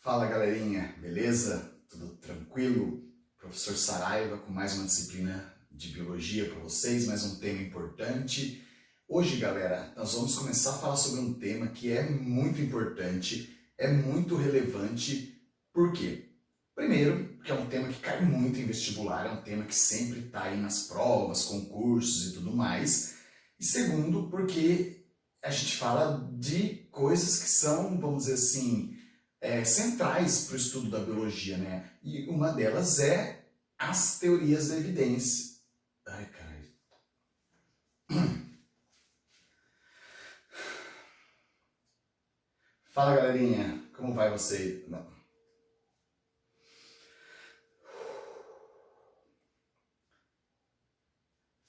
Fala galerinha, beleza? Tudo tranquilo? Professor Saraiva com mais uma disciplina de biologia para vocês, mais um tema importante. Hoje, galera, nós vamos começar a falar sobre um tema que é muito importante, é muito relevante. Por quê? Primeiro, porque é um tema que cai muito em vestibular, é um tema que sempre está aí nas provas, concursos e tudo mais. E segundo, porque a gente fala de coisas que são, vamos dizer assim, centrais para o estudo da biologia, né? E uma delas é as teorias da evidência. Ai, caralho. Fala, galerinha. Como vai você? Não.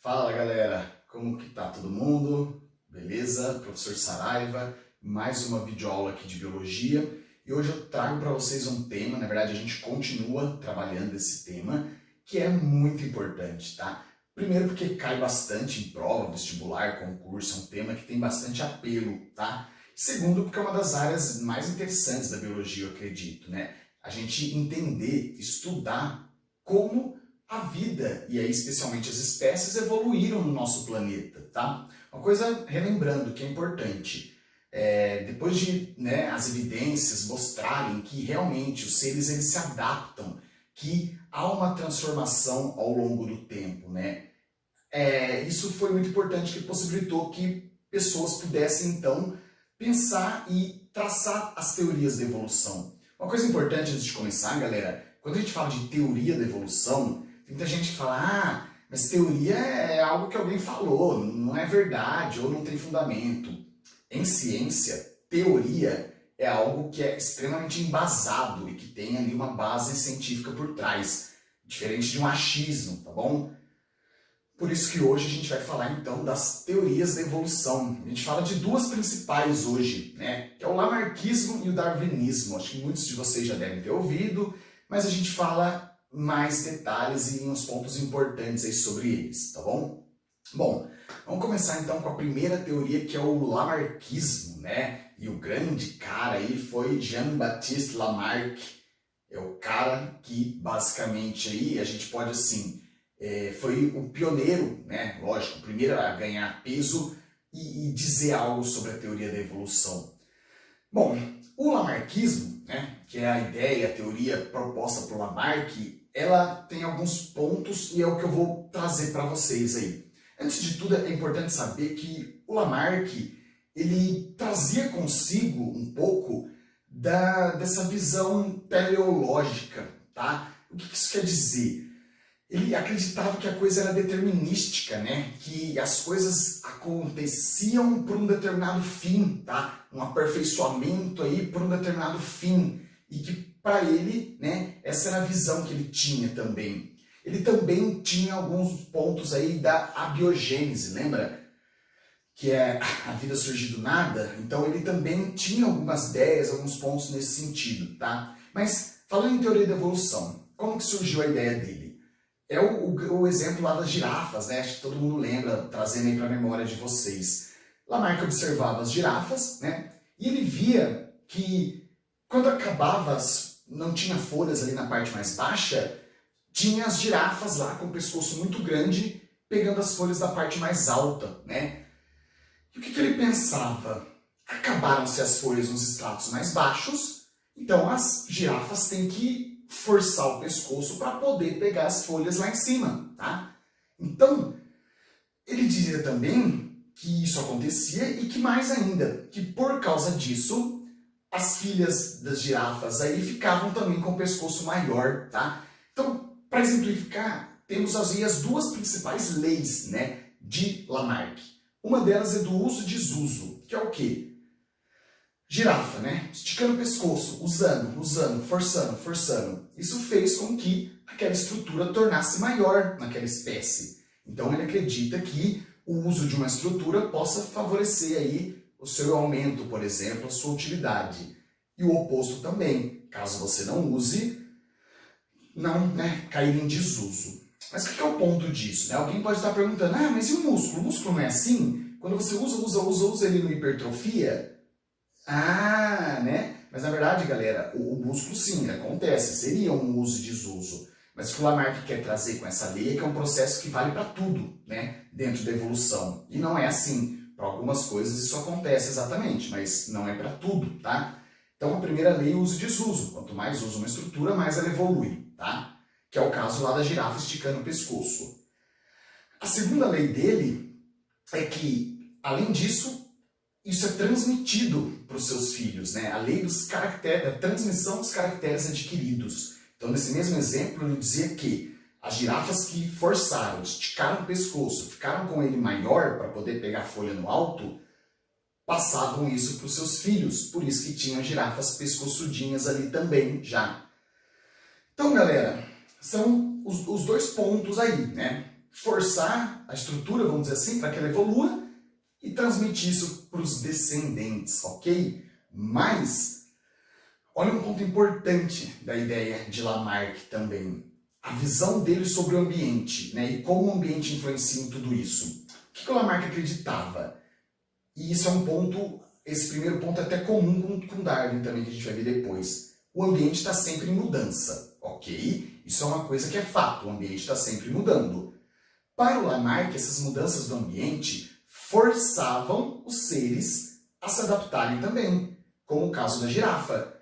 Fala, galera. Como que tá todo mundo? Beleza? Professor Saraiva. Mais uma videoaula aqui de biologia. E hoje eu trago para vocês um tema, na verdade a gente continua trabalhando esse tema, que é muito importante, tá? Primeiro porque cai bastante em prova, vestibular, concurso, é um tema que tem bastante apelo, tá? Segundo porque é uma das áreas mais interessantes da biologia, eu acredito, né? A gente entender, estudar como a vida, e aí especialmente as espécies, evoluíram no nosso planeta, tá? Uma coisa, relembrando, que é importante. Depois de as evidências mostrarem que realmente os seres eles se adaptam, que há uma transformação ao longo do tempo, né? Isso foi muito importante, que possibilitou que pessoas pudessem então pensar e traçar as teorias da evolução. Uma coisa importante antes de começar, galera, quando a gente fala de teoria da evolução, tem muita gente que fala, mas teoria é algo que alguém falou, não é verdade ou não tem fundamento. Em ciência, teoria é algo que é extremamente embasado e que tem ali uma base científica por trás, diferente de um achismo, tá bom? Por isso que hoje a gente vai falar então das teorias da evolução. A gente fala de duas principais hoje, né? Que é o lamarckismo e o darwinismo. Acho que muitos de vocês já devem ter ouvido, mas a gente fala mais detalhes e uns pontos importantes aí sobre eles, tá bom? Bom, vamos começar então com a primeira teoria, que é o lamarckismo, né? E o grande cara aí foi Jean-Baptiste Lamarck. É o cara que basicamente aí a gente pode assim, foi o pioneiro, né? Lógico, o primeiro a ganhar peso e dizer algo sobre a teoria da evolução. Bom, o lamarckismo, né? Que é a ideia, a teoria proposta por Lamarck, ela tem alguns pontos e é o que eu vou trazer para vocês aí. Antes de tudo, é importante saber que o Lamarck, ele trazia consigo um pouco dessa visão teleológica, tá? O que isso quer dizer? Ele acreditava que a coisa era determinística, né? Que as coisas aconteciam por um determinado fim, tá? Um aperfeiçoamento aí por um determinado fim. E que para ele, né, essa era a visão que ele tinha também. Ele também tinha alguns pontos aí da abiogênese, lembra? Que é a vida surgir do nada. Então ele também tinha algumas ideias, alguns pontos nesse sentido, tá? Mas falando em teoria da evolução, como que surgiu a ideia dele? É o exemplo lá das girafas, né? Acho que todo mundo lembra, trazendo aí para a memória de vocês. Lamarck observava as girafas, né? E ele via que quando acabava, não tinha folhas ali na parte mais baixa, tinha as girafas lá com o pescoço muito grande, pegando as folhas da parte mais alta, né? E o que ele pensava? Acabaram-se as folhas nos estratos mais baixos, então as girafas têm que forçar o pescoço para poder pegar as folhas lá em cima, tá? Então, ele dizia também que isso acontecia e que mais ainda, que por causa disso, as filhas das girafas aí ficavam também com o pescoço maior, tá? Então, para exemplificar, temos aí as duas principais leis, né, de Lamarck. Uma delas é do uso-desuso, que é o quê? Girafa, né? Esticando o pescoço, usando, forçando. Isso fez com que aquela estrutura tornasse maior naquela espécie. Então ele acredita que o uso de uma estrutura possa favorecer aí o seu aumento, por exemplo, a sua utilidade. E o oposto também. Caso você não use, não, né, cair em desuso. Mas o que é o ponto disso? Né? Alguém pode estar perguntando, mas e o músculo? O músculo não é assim? Quando você usa, ele não hipertrofia? Né? Mas na verdade, galera, o músculo sim, acontece, seria um uso e desuso. Mas o que o Lamarck quer trazer com essa lei é que é um processo que vale para tudo, né, dentro da evolução. E não é assim. Para algumas coisas isso acontece exatamente, mas não é para tudo, tá? Então a primeira lei é o uso e desuso. Quanto mais usa uma estrutura, mais ela evolui, tá? Que é o caso lá da girafa esticando o pescoço. A segunda lei dele é que, além disso, isso é transmitido para os seus filhos, né? A lei dos caracteres, da transmissão dos caracteres adquiridos. Então, nesse mesmo exemplo, ele dizia que as girafas que forçaram, esticaram o pescoço, ficaram com ele maior para poder pegar folha no alto, passavam isso para os seus filhos. Por isso que tinham girafas pescoçudinhas ali também já. Então, galera, são os dois pontos aí, né? Forçar a estrutura, vamos dizer assim, para que ela evolua e transmitir isso para os descendentes, ok? Mas, olha um ponto importante da ideia de Lamarck também. A visão dele sobre o ambiente, né? E como o ambiente influencia em tudo isso. O que o Lamarck acreditava? E isso é um ponto, esse primeiro ponto é até comum com Darwin também, que a gente vai ver depois. O ambiente está sempre em mudança, ok? Isso é uma coisa que é fato, o ambiente está sempre mudando. Para o Lamarck, essas mudanças do ambiente forçavam os seres a se adaptarem também, como o caso da girafa.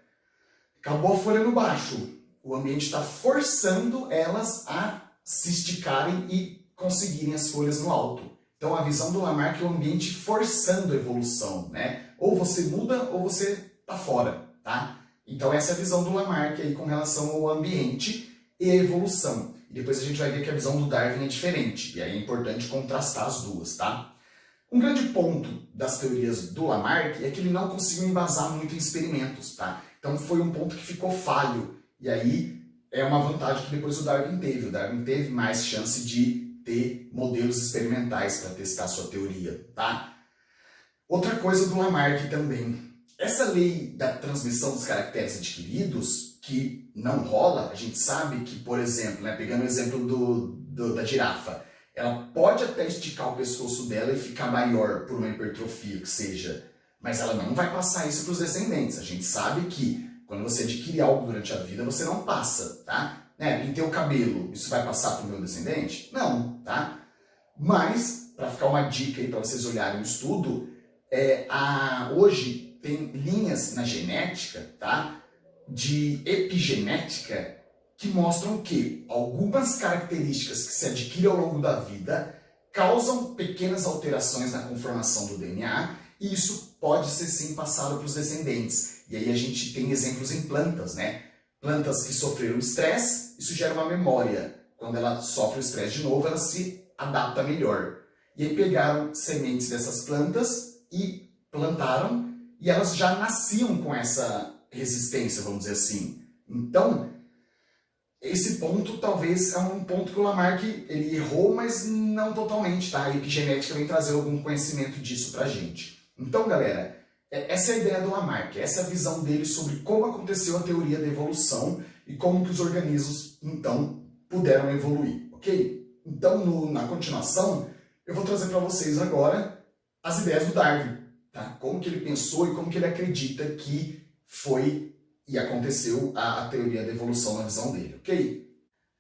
Acabou a folha no baixo, o ambiente está forçando elas a se esticarem e conseguirem as folhas no alto. Então a visão do Lamarck é o ambiente forçando a evolução, né? Ou você muda ou você está fora, tá? Então essa é a visão do Lamarck aí com relação ao ambiente e a evolução. E depois a gente vai ver que a visão do Darwin é diferente, e aí é importante contrastar as duas, tá? Um grande ponto das teorias do Lamarck é que ele não conseguiu embasar muito em experimentos, tá? Então foi um ponto que ficou falho, e aí é uma vantagem que depois o Darwin teve. O Darwin teve mais chance de ter modelos experimentais para testar sua teoria, tá? Outra coisa do Lamarck também. Essa lei da transmissão dos caracteres adquiridos, que não rola, a gente sabe que, por exemplo, né, pegando o exemplo da girafa, ela pode até esticar o pescoço dela e ficar maior por uma hipertrofia que seja, mas ela não vai passar isso para os descendentes. A gente sabe que quando você adquire algo durante a vida, você não passa, tá? Né, pintei o cabelo, isso vai passar para o meu descendente? Não, tá? Mas, para ficar uma dica aí para vocês olharem o estudo, hoje tem linhas na genética, tá? De epigenética, que mostram que algumas características que se adquirem ao longo da vida causam pequenas alterações na conformação do DNA, e isso pode ser sim passado para os descendentes. E aí a gente tem exemplos em plantas, né? Plantas que sofreram estresse, isso gera uma memória. Quando ela sofre o estresse de novo, ela se adapta melhor. E aí pegaram sementes dessas plantas e plantaram, e elas já nasciam com essa resistência, vamos dizer assim. Então, esse ponto talvez é um ponto que o Lamarck ele errou, mas não totalmente, tá? A epigenética vem trazer algum conhecimento disso pra gente. Então, galera, essa é a ideia do Lamarck, essa é a visão dele sobre como aconteceu a teoria da evolução e como que os organismos, então, puderam evoluir, ok? Então, na continuação, eu vou trazer para vocês agora as ideias do Darwin, tá? Como que ele pensou e como que ele acredita que foi e aconteceu a teoria da evolução na visão dele, ok?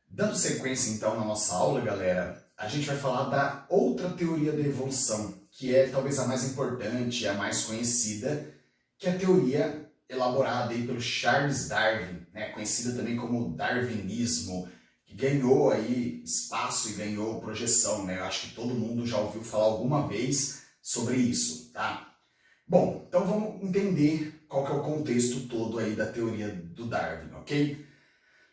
Dando sequência, então, na nossa aula, galera, a gente vai falar da outra teoria da evolução, que é talvez a mais importante e a mais conhecida, que é a teoria elaborada aí pelo Charles Darwin, né? Conhecida também como darwinismo, que ganhou aí espaço e ganhou projeção, né? Eu acho que todo mundo já ouviu falar alguma vez sobre isso, tá? Bom, então vamos entender qual que é o contexto todo aí da teoria do Darwin, ok?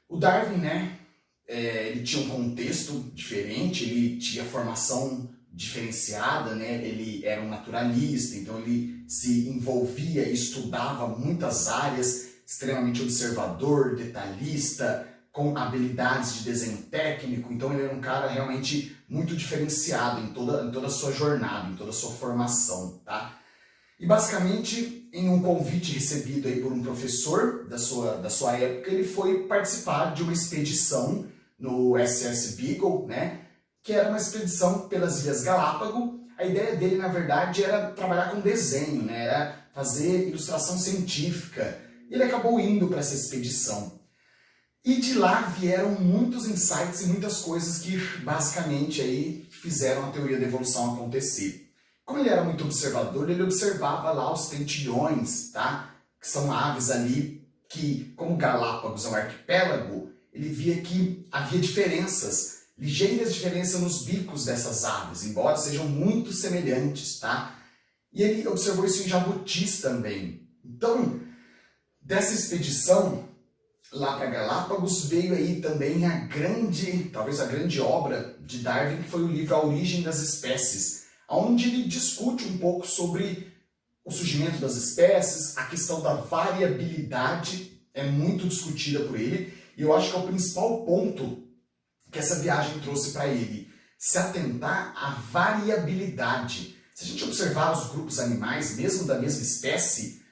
O Darwin, né, ele tinha um contexto diferente, ele tinha formação diferenciada, né? Ele era um naturalista, então ele se envolvia e estudava muitas áreas, extremamente observador, detalhista, com habilidades de desenho técnico, então ele era um cara realmente muito diferenciado em toda a sua jornada, em toda a sua formação, tá? E basicamente, em um convite recebido aí por um professor da sua época, ele foi participar de uma expedição no SS Beagle, né? Que era uma expedição pelas Ilhas Galápagos. A ideia dele, na verdade, era trabalhar com desenho, né? Era fazer ilustração científica. E ele acabou indo para essa expedição. E de lá vieram muitos insights e muitas coisas que basicamente aí fizeram a teoria da evolução acontecer. Como ele era muito observador, ele observava lá os tentilhões, tá? Que são aves ali que, como Galápagos é um arquipélago, ele via que havia diferenças, ligeiras diferenças nos bicos dessas aves, embora sejam muito semelhantes, tá? E ele observou isso em jabutis também. Então, dessa expedição lá para Galápagos veio aí também talvez a grande obra de Darwin, que foi o livro A Origem das Espécies, onde ele discute um pouco sobre o surgimento das espécies, a questão da variabilidade é muito discutida por ele, e eu acho que é o principal ponto que essa viagem trouxe para ele, se atentar à variabilidade. Se a gente observar os grupos animais, mesmo da mesma espécie,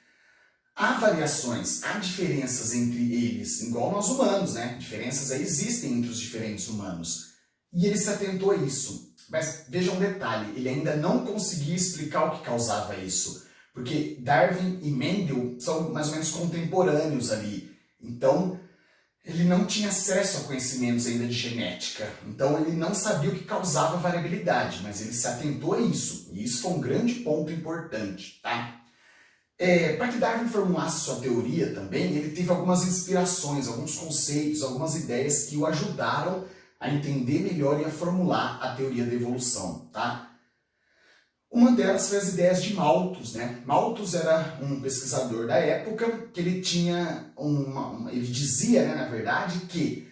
há variações, há diferenças entre eles, igual nós humanos, né? Diferenças aí existem entre os diferentes humanos. E ele se atentou a isso. Mas veja um detalhe, ele ainda não conseguia explicar o que causava isso. Porque Darwin e Mendel são mais ou menos contemporâneos ali. Então, ele não tinha acesso a conhecimentos ainda de genética. Então, ele não sabia o que causava variabilidade, mas ele se atentou a isso. E isso foi um grande ponto importante, tá? Para que Darwin formulasse sua teoria também, ele teve algumas inspirações, alguns conceitos, algumas ideias que o ajudaram a entender melhor e a formular a teoria da evolução, tá? Uma delas foi as ideias de Malthus, né? Malthus era um pesquisador da época que ele tinha ele dizia, né, na verdade, que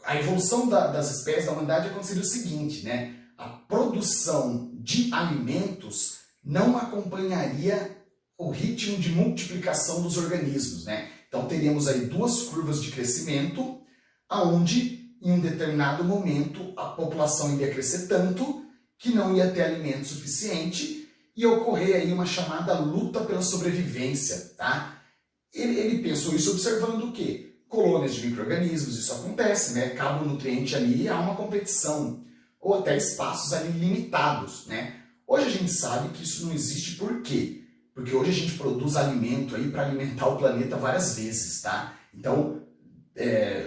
a evolução das espécies da humanidade aconteceria o seguinte, né? A produção de alimentos não acompanharia o ritmo de multiplicação dos organismos, né? Então teríamos aí duas curvas de crescimento, aonde em um determinado momento a população iria crescer tanto que não ia ter alimento suficiente e ocorrer aí uma chamada luta pela sobrevivência, tá? Ele pensou isso observando o quê? Colônias de micro-organismos, isso acontece, né? Acaba o nutriente ali, há uma competição, ou até espaços ali limitados, né? Hoje a gente sabe que isso não existe por quê? Porque hoje a gente produz alimento aí para alimentar o planeta várias vezes, tá? Então,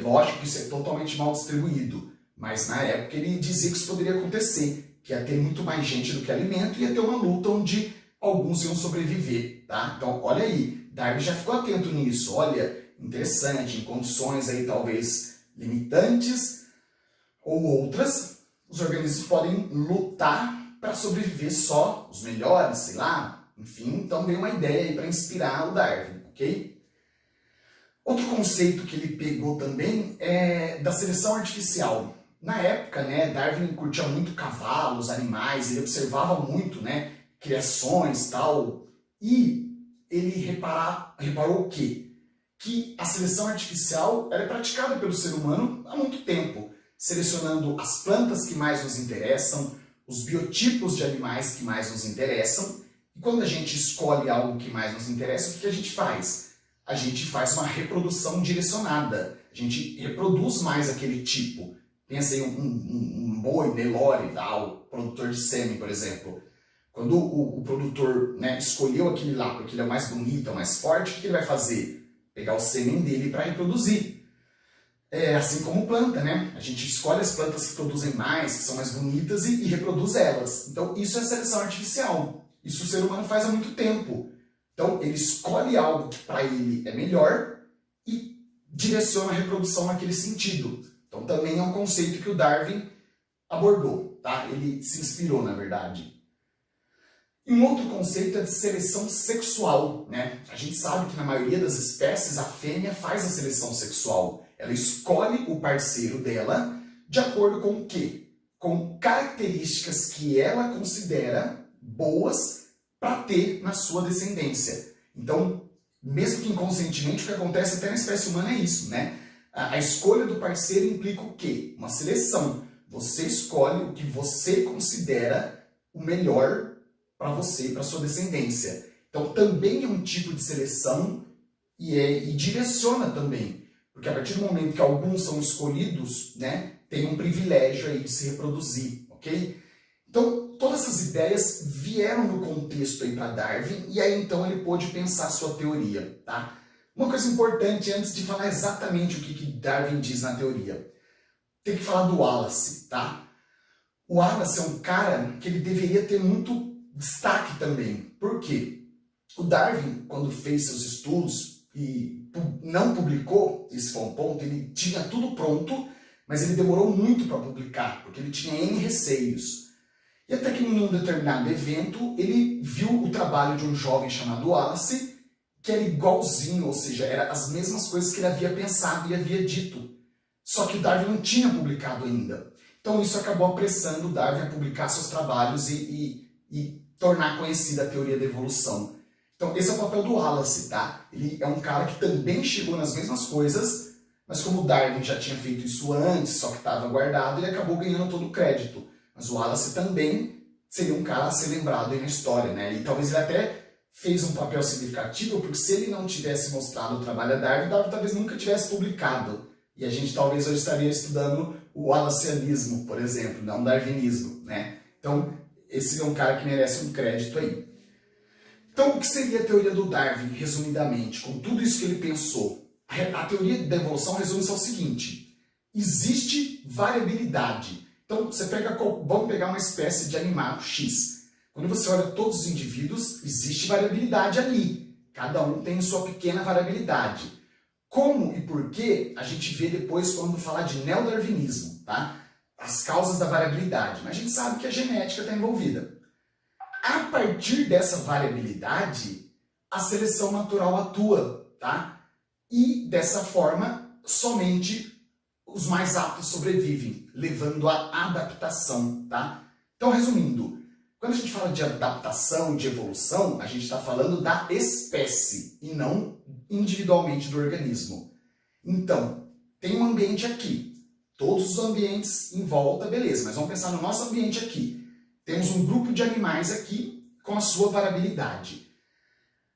lógico que isso é totalmente mal distribuído, mas na época ele dizia que isso poderia acontecer, que ia ter muito mais gente do que alimento e ia ter uma luta onde alguns iam sobreviver, tá? Então, olha aí, Darwin já ficou atento nisso, olha, interessante, em condições aí talvez limitantes ou outras, os organismos podem lutar para sobreviver só, os melhores, sei lá, enfim, então veio uma ideia aí para inspirar o Darwin, ok? Outro conceito que ele pegou também é da seleção artificial. Na época, né, Darwin curtia muito cavalos, animais, ele observava muito, né, criações e tal, e ele reparou o quê? Que a seleção artificial era praticada pelo ser humano há muito tempo, selecionando as plantas que mais nos interessam, os biotipos de animais que mais nos interessam, e quando a gente escolhe algo que mais nos interessa, o que a gente faz? A gente faz uma reprodução direcionada, a gente reproduz mais aquele tipo. Pensa em um boi, Nelore, tal, produtor de sêmen, por exemplo. Quando o produtor, né, escolheu aquele lá porque ele é o mais bonito, é o mais forte, o que ele vai fazer? Pegar o sêmen dele para reproduzir. Assim como planta, né? A gente escolhe as plantas que produzem mais, que são mais bonitas e reproduz elas. Então isso é seleção artificial. Isso o ser humano faz há muito tempo. Então ele escolhe algo que para ele é melhor e direciona a reprodução naquele sentido. Então também é um conceito que o Darwin abordou, tá? Ele se inspirou, na verdade. E um outro conceito é de seleção sexual, né? A gente sabe que na maioria das espécies a fêmea faz a seleção sexual. Ela escolhe o parceiro dela de acordo com o quê? Com características que ela considera boas para ter na sua descendência. Então, mesmo que inconscientemente, o que acontece até na espécie humana é isso, né? A escolha do parceiro implica o quê? Uma seleção. Você escolhe o que você considera o melhor para você e para sua descendência. Então também é um tipo de seleção e direciona também. Porque a partir do momento que alguns são escolhidos, né, tem um privilégio aí de se reproduzir, ok? Então, todas essas ideias vieram no contexto aí para Darwin, e aí então ele pôde pensar sua teoria, tá? Uma coisa importante antes de falar exatamente o que Darwin diz na teoria, tem que falar do Wallace, tá? O Wallace é um cara que ele deveria ter muito destaque também. Por quê? O Darwin, quando fez seus estudos e não publicou, esse foi um ponto, ele tinha tudo pronto, mas ele demorou muito para publicar, porque ele tinha N receios. E até que em um determinado evento, ele viu o trabalho de um jovem chamado Wallace, que era igualzinho, ou seja, eram as mesmas coisas que ele havia pensado e havia dito. Só que Darwin não tinha publicado ainda. Então isso acabou apressando Darwin a publicar seus trabalhos e tornar conhecida a teoria da evolução. Então esse é o papel do Wallace, tá? Ele é um cara que também chegou nas mesmas coisas, mas como Darwin já tinha feito isso antes, só que estava guardado, ele acabou ganhando todo o crédito. Mas o Wallace também seria um cara a ser lembrado aí na história, né? E talvez ele até fez um papel significativo, porque se ele não tivesse mostrado o trabalho da Darwin, Darwin talvez nunca tivesse publicado. E a gente talvez hoje estaria estudando o wallacianismo, por exemplo, não o darwinismo, né? Então, esse é um cara que merece um crédito aí. Então, o que seria a teoria do Darwin, resumidamente, com tudo isso que ele pensou? A teoria da evolução resume-se ao seguinte: existe variabilidade. Então, vamos pegar uma espécie de animal X. Quando você olha todos os indivíduos, existe variabilidade ali. Cada um tem sua pequena variabilidade. Como e por que a gente vê depois quando falar de neodarwinismo, tá? As causas da variabilidade. Mas a gente sabe que a genética está envolvida. A partir dessa variabilidade, a seleção natural atua, tá? E dessa forma, somente os mais aptos sobrevivem, levando à adaptação, tá? Então, resumindo, quando a gente fala de adaptação, de evolução, a gente está falando da espécie e não individualmente do organismo. Então, tem um ambiente aqui, todos os ambientes em volta, beleza, mas vamos pensar no nosso ambiente aqui. Temos um grupo de animais aqui com a sua variabilidade.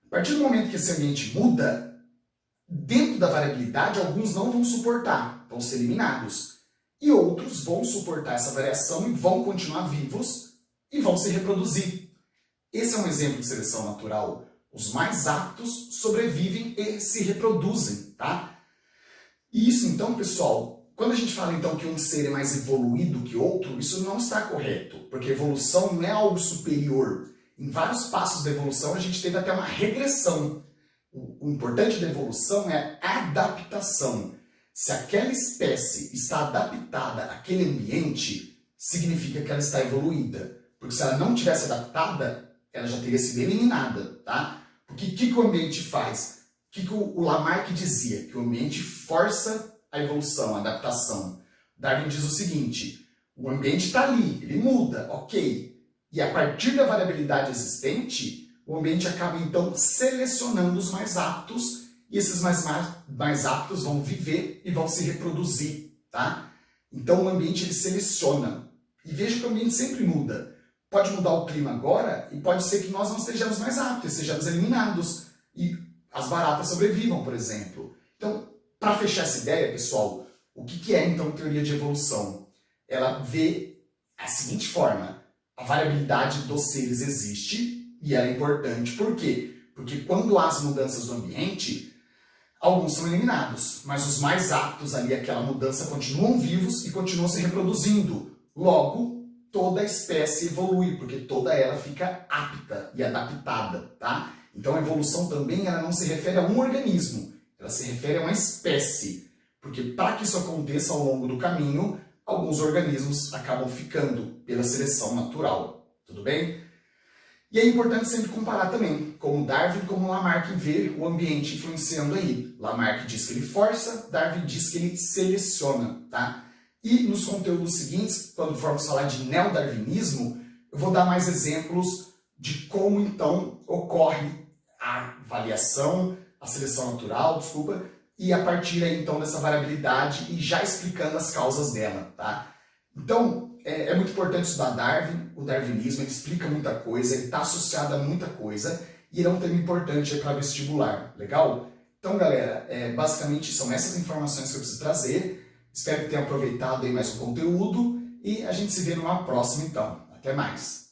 A partir do momento que esse ambiente muda, dentro da variabilidade, alguns não vão suportar, vão ser eliminados. E outros vão suportar essa variação e vão continuar vivos e vão se reproduzir. Esse é um exemplo de seleção natural. Os mais aptos sobrevivem e se reproduzem, tá? E isso então, pessoal, quando a gente fala então que um ser é mais evoluído que outro, isso não está correto, porque evolução não é algo superior. Em vários passos da evolução a gente teve até uma regressão. O importante da evolução é a adaptação. Se aquela espécie está adaptada àquele ambiente, significa que ela está evoluída. Porque se ela não tivesse adaptada, ela já teria sido eliminada, tá? Porque o que o ambiente faz? O que o Lamarck dizia? Que o ambiente força a evolução, a adaptação. Darwin diz o seguinte: o ambiente está ali, ele muda, ok. E a partir da variabilidade existente, o ambiente acaba então selecionando os mais aptos, e esses mais aptos vão viver e vão se reproduzir, tá? Então o ambiente ele seleciona. E veja que o ambiente sempre muda. Pode mudar o clima agora e pode ser que nós não sejamos mais aptos, sejamos eliminados e as baratas sobrevivam, por exemplo. Então, para fechar essa ideia, pessoal, o que é então teoria de evolução? Ela vê a seguinte forma: a variabilidade dos seres existe e ela é importante. Por quê? Porque quando há as mudanças do ambiente, alguns são eliminados, mas os mais aptos ali àquela mudança continuam vivos e continuam se reproduzindo. Logo, toda a espécie evolui, porque toda ela fica apta e adaptada, tá? Então a evolução também ela não se refere a um organismo, ela se refere a uma espécie, porque para que isso aconteça ao longo do caminho, alguns organismos acabam ficando pela seleção natural, tudo bem? E é importante sempre comparar também, como Darwin, como Lamarck vê o ambiente influenciando aí. Lamarck diz que ele força, Darwin diz que ele seleciona, tá? E nos conteúdos seguintes, quando formos falar de neodarwinismo, eu vou dar mais exemplos de como então ocorre a variação, a seleção natural, e a partir aí, então dessa variabilidade e já explicando as causas dela, tá? Então, é muito importante estudar Darwin, o darwinismo, ele explica muita coisa, ele está associado a muita coisa e ele é um tema importante para vestibular, legal? Então, galera, basicamente são essas informações que eu preciso trazer. Espero que tenham aproveitado aí mais o conteúdo e a gente se vê numa próxima, então. Até mais!